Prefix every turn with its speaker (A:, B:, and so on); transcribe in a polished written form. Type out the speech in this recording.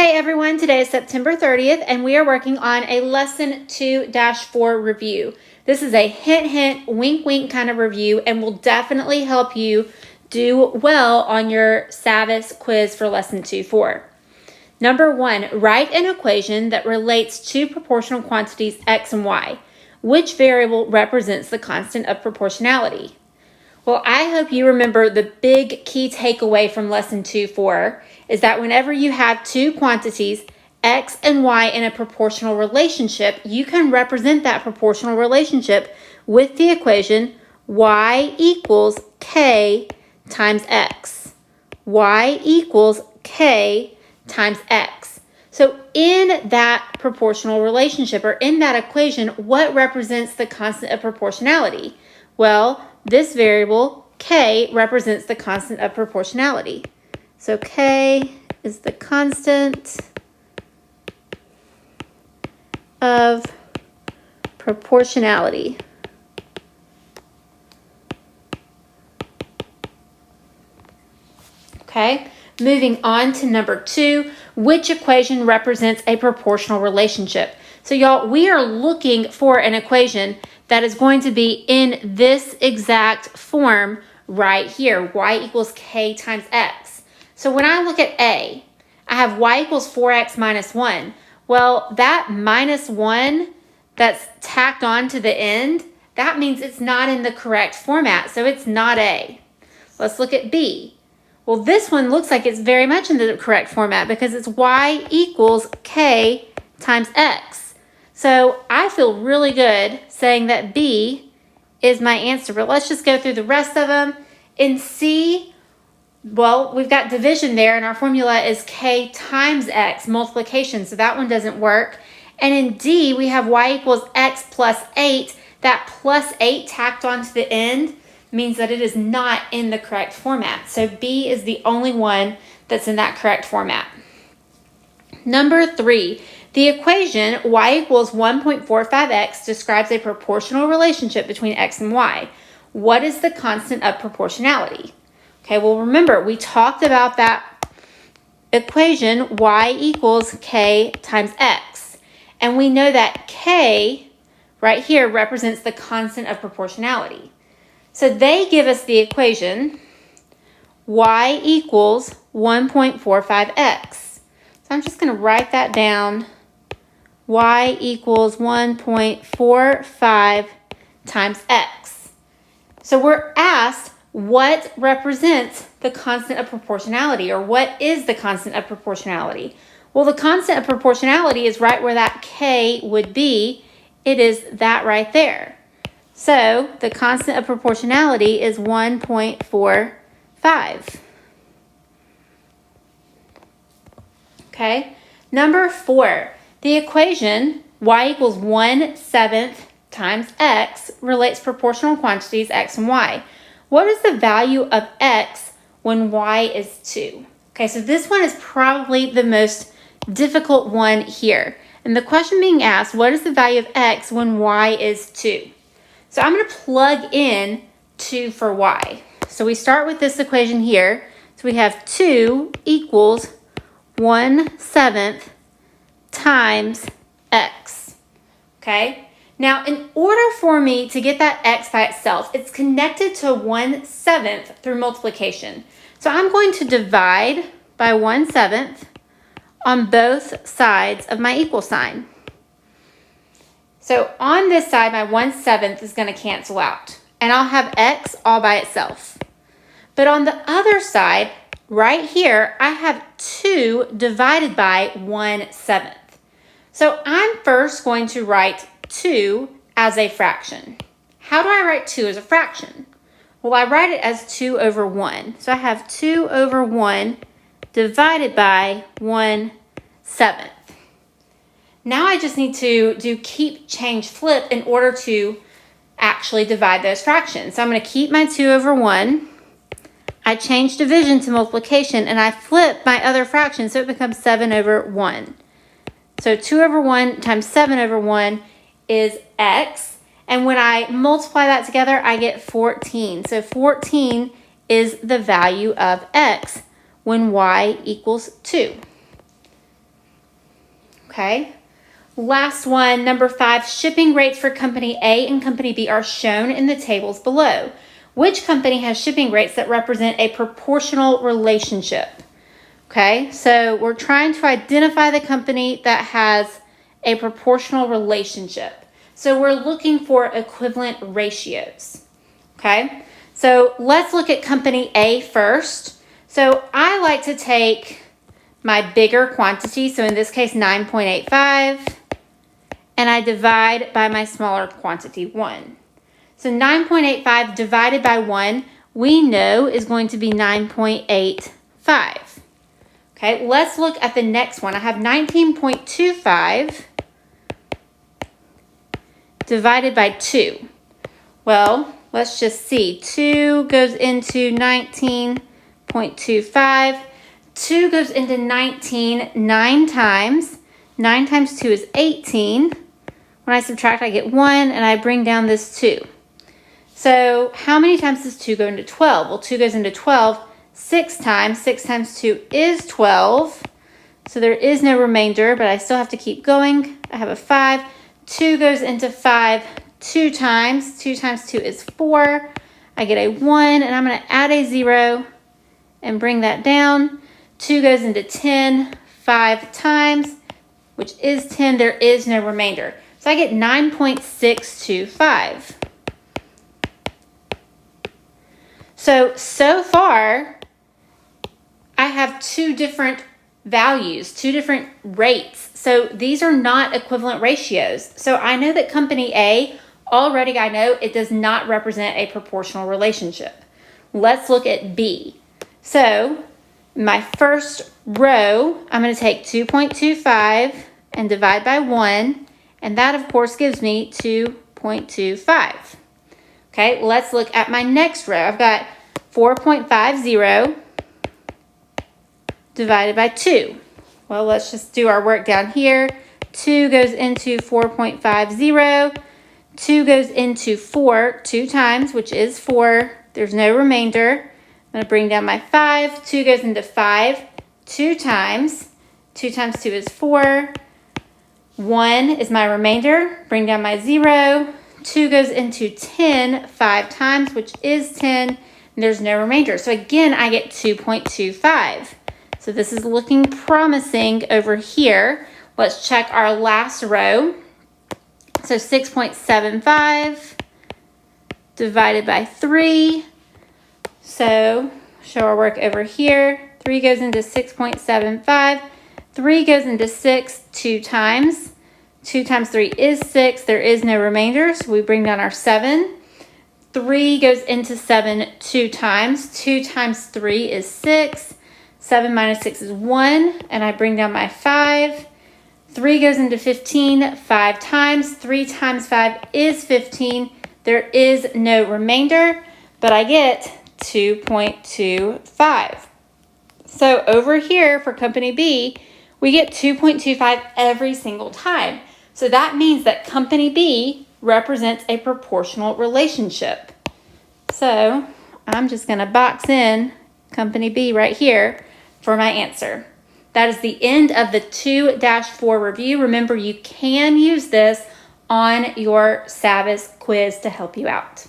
A: Hey everyone, today is September 30th and we are working on a lesson 2-4 review. This is a hint, hint, wink, wink kind of review and will definitely help you do well on your Savvas quiz for lesson 2-4. Number 1, write an equation that relates two proportional quantities x and y. Which variable represents the constant of proportionality? Well, I hope you remember the big key takeaway from lesson 2-4 is that whenever you have two quantities, x and y, in a proportional relationship, you can represent that proportional relationship with the equation y equals k times x. Y equals k times x. So in that proportional relationship, or in that equation, what represents the constant of proportionality? Well, this variable, k, represents the constant of proportionality. So k is the constant of proportionality. Okay, moving on to number 2, which equation represents a proportional relationship? So y'all, we are looking for an equation that is going to be in this exact form right here, y equals k times x. So when I look at A, I have y equals 4x minus 1. Well, that minus 1 that's tacked on to the end, that means it's not in the correct format, so it's not A. Let's look at B. Well, this one looks like it's very much in the correct format because it's y equals k times x. So I feel really good saying that B is my answer, but let's just go through the rest of them. In C, well, we've got division there, and our formula is k times x, multiplication, so that one doesn't work. And in D, we have y equals x plus 8. That plus 8 tacked on to the end means that it is not in the correct format. So B is the only one that's in that correct format. Number 3, the equation y equals 1.45x describes a proportional relationship between x and y. What is the constant of proportionality? Okay, well remember, we talked about that equation y equals k times x. And we know that k right here represents the constant of proportionality. So they give us the equation y equals 1.45x. So I'm just going to write that down. Y equals 1.45 times x. So we're asked what represents the constant of proportionality, or what is the constant of proportionality? Well, the constant of proportionality is right where that k would be. It is that right there. So the constant of proportionality is 1.45. Okay, number 4, the equation y equals 1/7 times x relates proportional quantities x and y. What is the value of x when y is 2? Okay, so this one is probably the most difficult one here. And the question being asked, what is the value of x when y is 2? So I'm going to plug in 2 for y. So we start with this equation here. So we have 2 equals 1/7 times x. Okay? Now, in order for me to get that x by itself, it's connected to 1/7 through multiplication. So I'm going to divide by 1/7 on both sides of my equal sign. So on this side, my 1/7 is going to cancel out, and I'll have x all by itself. But on the other side, right here, I have 2 divided by 1/7. So I'm first going to write 2 as a fraction. How do I write 2 as a fraction? Well, I write it as 2 over 1. So I have 2 over 1 divided by 1/7. Now I just need to do keep, change, flip in order to actually divide those fractions. So I'm going to keep my 2 over 1. I change division to multiplication, and I flip my other fraction so it becomes 7 over 1. So 2 over 1 times 7 over 1 is x. And when I multiply that together, I get 14. So 14 is the value of x when y equals 2. Okay. Last one, number 5, shipping rates for company A and company B are shown in the tables below. Which company has shipping rates that represent a proportional relationship? Okay, so we're trying to identify the company that has a proportional relationship. So we're looking for equivalent ratios. Okay, so let's look at company A first. So I like to take my bigger quantity, so in this case 9.85, and I divide by my smaller quantity, 1. So 9.85 divided by 1, we know is going to be 9.85. Okay, let's look at the next one. I have 19.25 divided by 2. Well, let's just see. 2 goes into 19.25. 2 goes into 19 9 times. 9 times 2 is 18. When I subtract, I get 1, and I bring down this 2. So how many times does 2 go into 12? Well, 2 goes into 12 6 times. 6 times 2 is 12. So there is no remainder, but I still have to keep going. I have a 5. 2 goes into 5 2 times. 2 times 2 is 4. I get a 1, and I'm going to add a 0 and bring that down. 2 goes into 10 5 times, which is 10. There is no remainder. So I get 9.625. So far, I have 2 different values, 2 different rates. So these are not equivalent ratios. So I know that company A, already I know it does not represent a proportional relationship. Let's look at B. So my first row, I'm going to take 2.25 and divide by 1. And that, of course, gives me 2.25. Okay, let's look at my next row. I've got 4.50 divided by 2. Well, let's just do our work down here. 2 goes into 4.50. 2 goes into 4 2 times, which is 4. There's no remainder. I'm going to bring down my 5. 2 goes into 5 2 times. 2 times 2 is 4. 1 is my remainder. Bring down my 0. 2 goes into 10 5 times, which is 10. And there's no remainder. So again, I get 2.25. So this is looking promising over here. Let's check our last row. So 6.75 divided by 3. So show our work over here. 3 goes into 6.75. 3 goes into 6 2 times. 2 times 3 is 6. There is no remainder, so we bring down our 7. 3 goes into 7 2 times. 2 times 3 is 6. 7 minus 6 is 1, and I bring down my 5. 3 goes into 15 5 times. 3 times 5 is 15. There is no remainder, but I get 2.25. So over here for company B, we get 2.25 every single time. So that means that company B represents a proportional relationship. So I'm just going to box in company B right here for my answer. That is the end of the 2-4 review. Remember, you can use this on your Savas quiz to help you out.